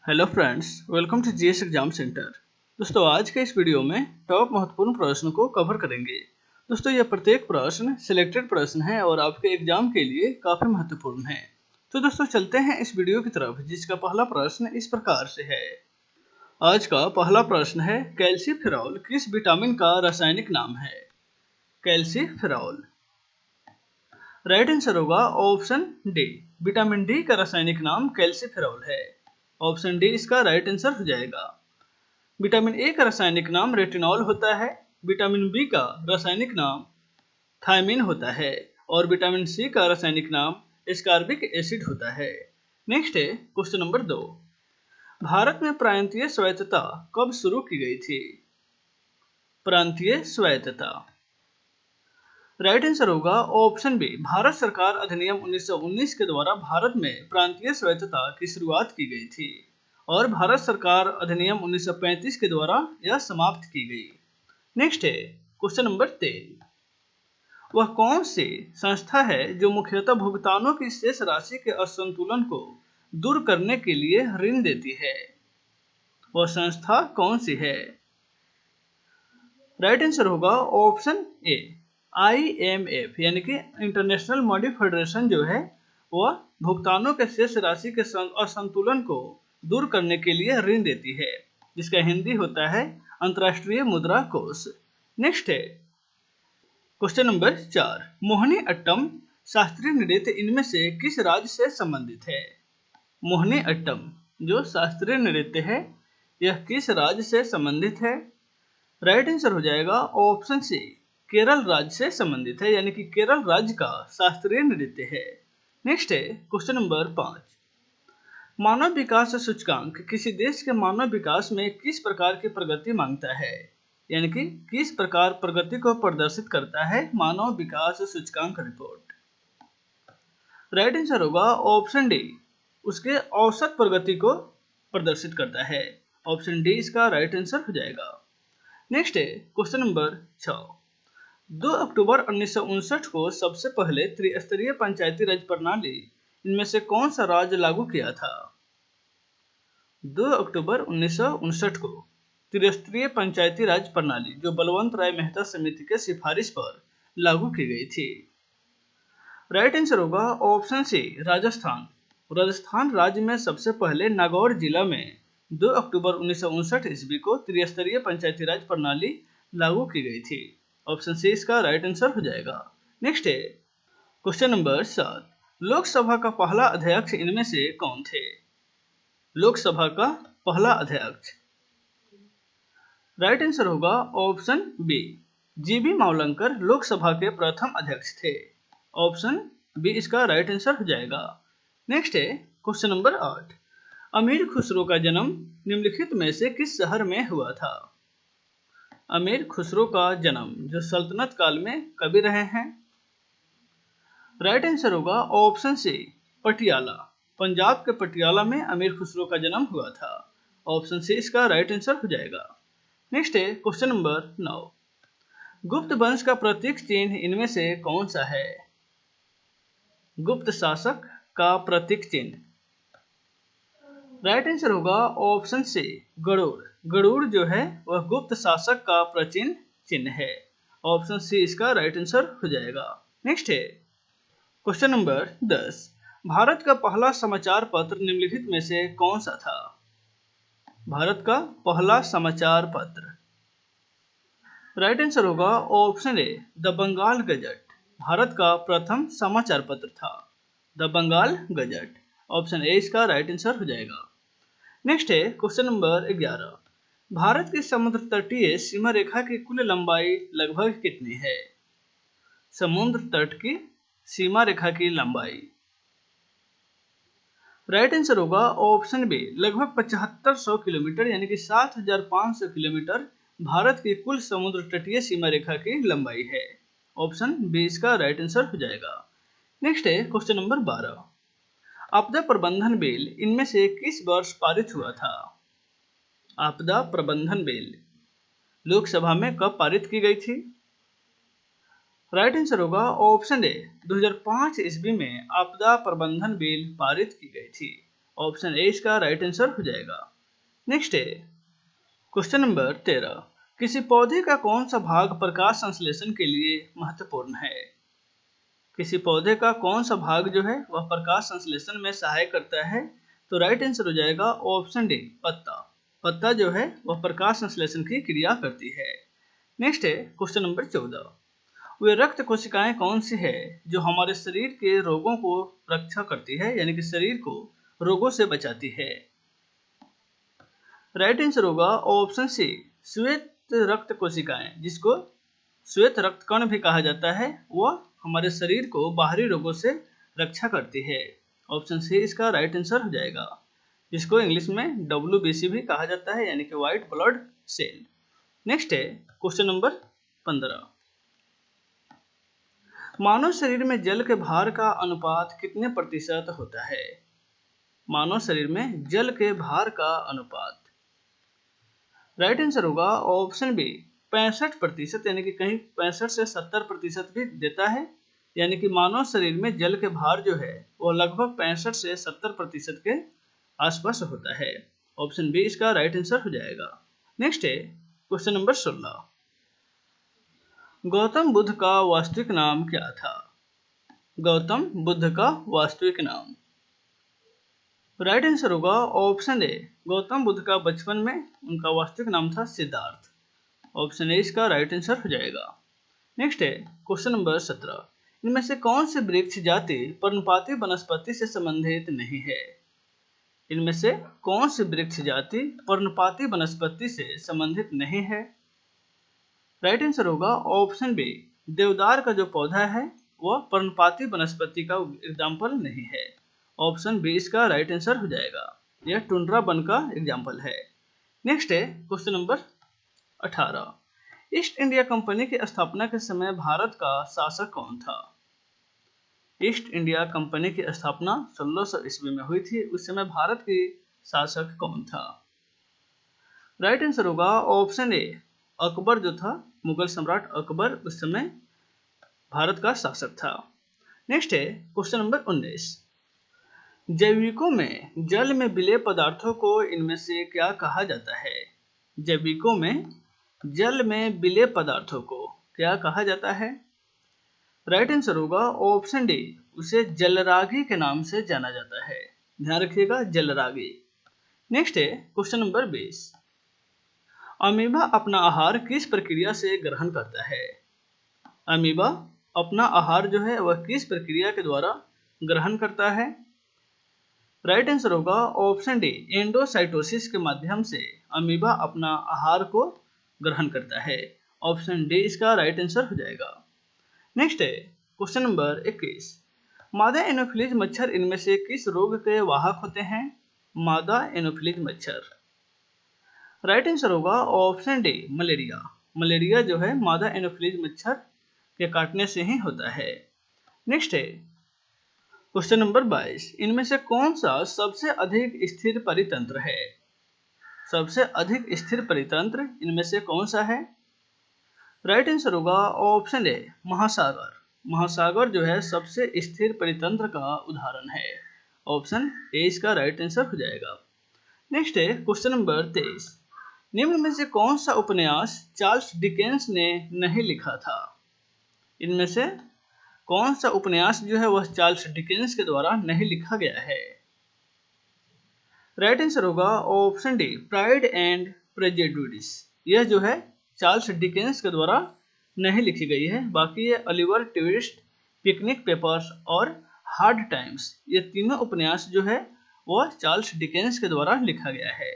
Hello friends, welcome to GS exam centre. दोस्तों, आज के इस वीडियो में टॉप महत्वपूर्ण प्रश्न को कवर करेंगे। दोस्तों, यह प्रत्येक प्रश्न सिलेक्टेड प्रश्न है और आपके एग्जाम के लिए काफी महत्वपूर्ण है। तो दोस्तों, चलते हैं इस वीडियो की तरफ, जिसका पहला प्रश्न इस प्रकार से है। आज का पहला प्रश्न है, कैल्सीफेरॉल किस विटामिन का रासायनिक नाम है? कैल्सीफेरॉल। राइट आंसर होगा ऑप्शन डी, विटामिन डी का रासायनिक नाम कैल्सीफेरॉल है। ऑप्शन डी इसका राइट आंसर हो जाएगा। विटामिन ए का रासायनिक नाम रेटिनॉल होता है, विटामिन बी का रासायनिक नाम थायमिन होता है और विटामिन सी का रासायनिक नाम एस्कॉर्बिक एसिड होता है। नेक्स्ट है क्वेश्चन नंबर 2। भारत में प्रांतीय स्वायत्तता कब शुरू की गई थी? प्रांतीय स्वायत्तता। राइट आंसर होगा ऑप्शन बी, भारत सरकार अधिनियम 1919 के द्वारा भारत में प्रांतीय स्वायत्तता की शुरुआत की गई थी और भारत सरकार अधिनियम 1935 के द्वारा यह समाप्त की गई। नेक्स्ट है क्वेश्चन नंबर 3। वह कौन सी संस्था है जो मुख्यतः भुगतानों की शेष राशि के असंतुलन को दूर करने के लिए ऋण देती है? वह संस्था कौन सी है? राइट आंसर होगा ऑप्शन ए, IMF यानी कि इंटरनेशनल मनी फेडरेशन जो है वह भुगतानों के शेष राशि के असंतुलन को दूर करने के लिए ऋण देती है, जिसका हिंदी होता है अंतर्राष्ट्रीय मुद्रा कोष। नेक्स्ट है क्वेश्चन नंबर 4। मोहिनी अट्टम शास्त्रीय नृत्य इनमें से किस राज्य से संबंधित है? मोहिनी अट्टम जो शास्त्रीय नृत्य है यह किस राज्य से संबंधित है? राइट आंसर हो जाएगा ऑप्शन सी, केरल राज्य से संबंधित है, यानी कि केरल राज्य का शास्त्रीय नृत्य है। नेक्स्ट है क्वेश्चन नंबर 5। मानव विकास सूचकांक किसी देश के मानव विकास में किस प्रकार की प्रगति मांगता है? यानी कि किस प्रकार प्रगति को प्रदर्शित करता है मानव विकास सूचकांक रिपोर्ट? राइट आंसर होगा ऑप्शन डी, उसके औसत प्रगति को प्रदर्शित करता है। ऑप्शन डी इसका राइट आंसर हो जाएगा। नेक्स्ट है क्वेश्चन नंबर 6। 2 अक्टूबर 1959 को सबसे पहले त्रिस्तरीय पंचायती राज प्रणाली इनमें से कौन सा राज्य लागू किया था? 2 अक्टूबर 1959 को त्रिस्तरीय पंचायती राज प्रणाली जो बलवंत राय मेहता समिति के सिफारिश पर लागू की गई थी। राइट आंसर होगा ऑप्शन सी, राजस्थान। राजस्थान राज्य में सबसे पहले नागौर जिला में 2 अक्टूबर 1959 ईस्वी को त्रिस्तरीय पंचायती राज प्रणाली लागू की गई थी। ऑप्शन सी इसका राइट आंसर हो जाएगा। नेक्स्ट है क्वेश्चन नंबर 7। लोकसभा का पहला अध्यक्ष इनमें से कौन थे? लोकसभा का पहला अध्यक्ष। राइट आंसर होगा option B, GB Mavalankar Lok Sabha के प्रथम अध्यक्ष थे। ऑप्शन बी इसका राइट आंसर हो जाएगा। नेक्स्ट है क्वेश्चन नंबर 8। अमीर खुसरो का जन्म निम्नलिखित में से किस शहर में हुआ था? अमीर खुसरो का जन्म जो सल्तनत काल में कभी रहे हैं? राइट आंसर होगा ऑप्शन सी, पटियाला। पंजाब के पटियाला में अमीर खुसरो का जन्म हुआ था। ऑप्शन सी इसका राइट आंसर हो जाएगा। नेक्स्ट है क्वेश्चन नंबर 9। गुप्त वंश का प्रतीक चिन्ह इनमें से कौन सा है? गुप्त शासक का प्रतीक चिन्ह। राइट आंसर होगा ऑप्शन सी, गरुड़। गरुड़ जो है वह गुप्त शासक का प्राचीन चिन्ह है। ऑप्शन सी इसका राइट आंसर हो जाएगा। नेक्स्ट है क्वेश्चन नंबर 10। भारत का पहला समाचार पत्र निम्नलिखित में से कौन सा था? भारत का पहला समाचार पत्र। राइट आंसर होगा option A, the Bengal gazette. Bharat का प्रथम समाचार पत्र था the Bengal gazette. Option A इसका राइट आंसर हो जाएगा। नेक्स्ट है क्वेश्चन नंबर 11। भारत की समुद्र तटीय सीमा रेखा की कुल लंबाई लगभग कितनी है? समुद्र तट की सीमा रेखा की लंबाई। राइट आंसर होगा ऑप्शन बी, लगभग 7500 किलोमीटर यानी कि 7500 किलोमीटर भारत की कुल समुद्र तटीय सीमा रेखा की लंबाई है। ऑप्शन बी इसका राइट आंसर हो जाएगा। नेक्स्ट है क्वेश्चन नंबर 12। आपदा प्रबंधन बिल इनमें से किस वर्ष पारित हुआ था? आपदा प्रबंधन बिल लोकसभा में कब पारित की गई थी? राइट आंसर होगा ऑप्शन ए, 2005 ईस्वी में आपदा प्रबंधन बिल पारित की गई थी। ऑप्शन ए इसका राइट आंसर हो जाएगा। नेक्स्ट है क्वेश्चन नंबर 13, किसी पौधे का कौन सा भाग प्रकाश संश्लेषण के लिए महत्वपूर्ण है? किसी पौधे का कौन सा भाग जो है वह प्रकाश संश्लेषण में सहायक करता है? तो राइट आंसर हो जाएगा ऑप्शन डी, पत्ता। पत्ता जो है वह प्रकाश संश्लेषण की क्रिया करती है। नेक्स्ट है क्वेश्चन नंबर 14, वे रक्त कोशिकाएं कौन सी है जो हमारे शरीर के रोगों को रक्षा करती है, यानी कि शरीर को रोगों से बचाती है? राइट आंसर होगा ऑप्शन सी, श्वेत रक्त कोशिकाएं, जिसको श्वेत रक्त कण भी कहा जाता है, वह हमारे शरीर को बाहरी रोगों से रक्षा करती है। ऑप्शन सी इसका राइट आंसर हो जाएगा, जिसको इंग्लिश में WBC भी कहा जाता है, यानी कि व्हाइट ब्लड सेल। नेक्स्ट है क्वेश्चन नंबर 15, मानव शरीर में जल के भार का अनुपात कितने प्रतिशत होता है? मानव शरीर में जल के भार का अनुपात, राइट आंसर होगा ऑप्शन बी, 65%, यानी कि कहीं 65 से 70% भी देता है, यानी कि मानव शरीर में जल के भार जो है वो लगभग 65 से 70% के आसपास होता है। ऑप्शन बी इसका राइट आंसर हो जाएगा। नेक्स्ट है क्वेश्चन नंबर 16, गौतम बुद्ध का वास्तविक नाम क्या था? गौतम बुद्ध का वास्तविक नाम, राइट आंसर होगा ऑप्शन ए, गौतम बुद्ध का बचपन में उनका वास्तविक नाम था सिद्धार्थ। ऑप्शन ए इसका राइट आंसर हो जाएगा। नेक्स्ट है क्वेश्चन नंबर 17, इनमें से कौन सी वृक्ष जाति पर्णपाती वनस्पति से संबंधित नहीं है? इनमें से कौन सी वृक्ष जाति पर्णपाती वनस्पति से संबंधित नहीं है? राइट आंसर होगा ऑप्शन बी, देवदार का जो पौधा है वह पर्णपाती वनस्पति का एग्जाम्पल नहीं है। ऑप्शन बी इसका राइट आंसर हो जाएगा, यह टुंड्रा वन का एग्जाम्पल है। नेक्स्ट है question number 18, east India company की स्थापना के समय भारत का शासक कौन था? ईस्ट इंडिया कंपनी की स्थापना 1600 ईस्वी में हुई थी, उस समय भारत के शासक कौन था? राइट आंसर होगा ऑप्शन ए, अकबर जो था, मुगल सम्राट अकबर उस समय भारत का शासक था। नेक्स्ट है क्वेश्चन नंबर 19, जैविकों में जल में विलेय पदार्थों को इनमें से क्या कहा जाता है? जैविकों में जल में विलेय पदार्थों को क्या कहा जाता है? राइट आंसर होगा ऑप्शन डी, उसे जलरागी के नाम से जाना जाता है। ध्यान रखिएगा, जलरागी। नेक्स्ट है क्वेश्चन नंबर 20, अमीबा अपना आहार किस प्रक्रिया से ग्रहण करता है? अमीबा अपना आहार जो है वह किस प्रक्रिया के द्वारा ग्रहण करता है? राइट आंसर होगा ऑप्शन डी, एंडोसाइटोसिस के माध्यम से अमीबा अपना आहार को ग्रहण करता है। ऑप्शन डी इसका राइट आंसर हो जाएगा। नेक्स्ट है क्वेश्चन नंबर 21, मादा एनोफिलीज मच्छर इनमें से किस रोग के वाहक होते हैं? मादा एनोफिलीज मच्छर, राइट आंसर होगा ऑप्शन डी, मलेरिया। मलेरिया जो है मादा एनोफिलीज मच्छर के काटने से ही होता है। नेक्स्ट है क्वेश्चन नंबर 22, इनमें से कौन सा सबसे अधिक स्थिर परितंत्र है? सबसे अधिक स्थिर परितंत्र इनमें से कौन सा है? राइट आंसर होगा ऑप्शन ए, महासागर। महासागर जो है सबसे स्थिर परितंत्र का उदाहरण है। ऑप्शन ए इसका राइट आंसर हो जाएगा। नेक्स्ट है क्वेश्चन नंबर 23, निम्न में से कौन सा उपन्यास चार्ल्स डिकेंस ने नहीं लिखा था? इनमें से कौन सा उपन्यास जो है वह चार्ल्स डिकेंस के द्वारा नहीं लिखा गया है? राइट आंसर होगा option D, pride and prejudice. यह जो है चार्ल्स डिकेंस के द्वारा नहीं लिखी गई है, बाकी ये ओलिवर ट्विस्ट, पिकनिक पेपर्स और हार्ड टाइम्स, ये तीनों उपन्यास जो है वह चार्ल्स डिकेंस के द्वारा लिखा गया है।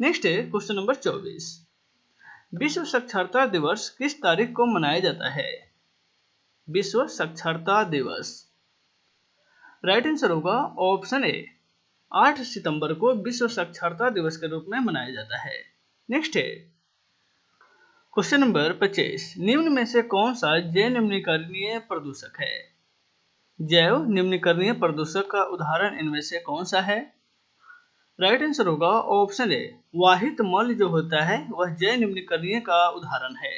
नेक्स्ट है क्वेश्चन नंबर 24, विश्व साक्षरता दिवस किस तारीख को मनाया जाता है? विश्व साक्षरता दिवस, राइट आंसर होगा ऑप्शन ए, 8 सितंबर को विश्व साक्षरता दिवस के रूप में मनाया जाता है। नेक्स्ट है क्वेश्चन नंबर 25, निम्न में से कौन सा जैव निम्नीकरणीय प्रदूषक है? जैव निम्नीकरणीय प्रदूषक का उदाहरण इनमें से कौन सा है? राइट आंसर होगा ऑप्शन ए, वाहित मल जो होता है वह जैव निम्नीकरणीय का उदाहरण है,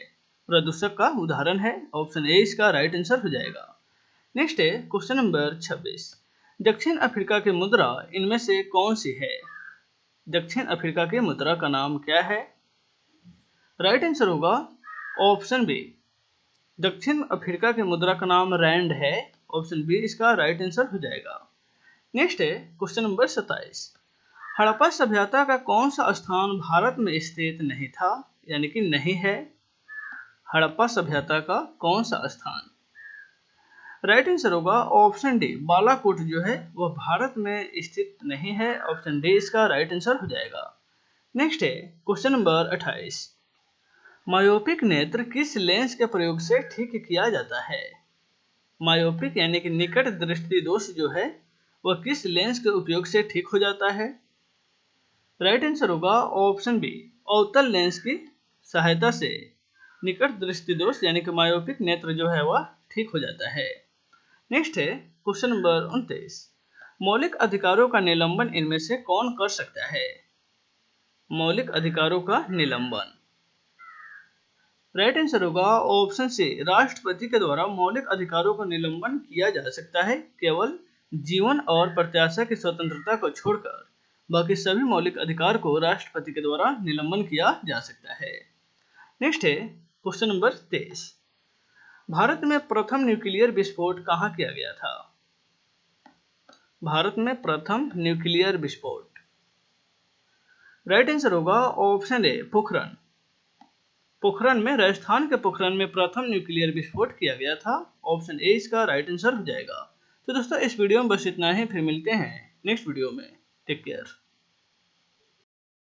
प्रदूषक का उदाहरण है। ऑप्शन ए इसका राइट आंसर हो जाएगा। नेक्स्ट है क्वेश्चन नंबर 26, दक्षिण अफ्रीका की मुद्रा इनमें से कौन सी है? दक्षिण अफ्रीका की मुद्रा का नाम क्या है? राइट आंसर होगा ऑप्शन बी, दक्षिण अफ्रीका की मुद्रा का नाम रैंड है। ऑप्शन बी इसका राइट आंसर हो जाएगा। नेक्स्ट है क्वेश्चन नंबर 27। हड़प्पा सभ्यता का कौन सा स्थान भारत में स्थित नहीं था, यानी कि नहीं है? हड़प्पा सभ्यता का कौन सा स्थान? राइट आंसर होगा ऑप्शन डी, बालाकोट जो है वह भारत में स्थित नहीं है। ऑप्शन डी इसका राइट आंसर हो जाएगा। नेक्स्ट है क्वेश्चन नंबर 28। मायोपिक नेत्र किस लेंस के प्रयोग से ठीक किया जाता है? मायोपिक यानी कि निकट दृष्टि दोष जो है वह किस लेंस के उपयोग से ठीक हो जाता है? राइट आंसर होगा ऑप्शन बी, अवतल लेंस की सहायता से निकट दृष्टि दोष यानी कि मायोपिक नेत्र जो है वह ठीक हो जाता है। नेक्स्ट है क्वेश्चन नंबर 29। मौलिक अधिकारों का निलंबन इनमें से कौन कर सकता है? मौलिक अधिकारों का निलंबन। राइट आंसर होगा ऑप्शन सी, राष्ट्रपति के द्वारा मौलिक अधिकारों का निलंबन किया जा सकता है। केवल जीवन और प्रत्याशा की स्वतंत्रता को छोड़कर बाकी सभी मौलिक अधिकार को राष्ट्रपति के द्वारा निलंबन किया जा सकता है। नेक्स्ट है क्वेश्चन नंबर 23। भारत में प्रथम न्यूक्लियर विस्फोट कहाँ किया गया था? भारत में प्रथम न्यूक्लियर विस्फोट। राइट आंसर होगा ऑप्शन ए, पोखरण। पोखरण में, राजस्थान के पोखरण में प्रथम न्यूक्लियर विस्फोट किया गया था। ऑप्शन ए इसका राइट आंसर हो जाएगा। तो दोस्तों इस वीडियो में बस इतना ही, फिर मिलते हैं नेक्स्ट वीडियो में। Take care.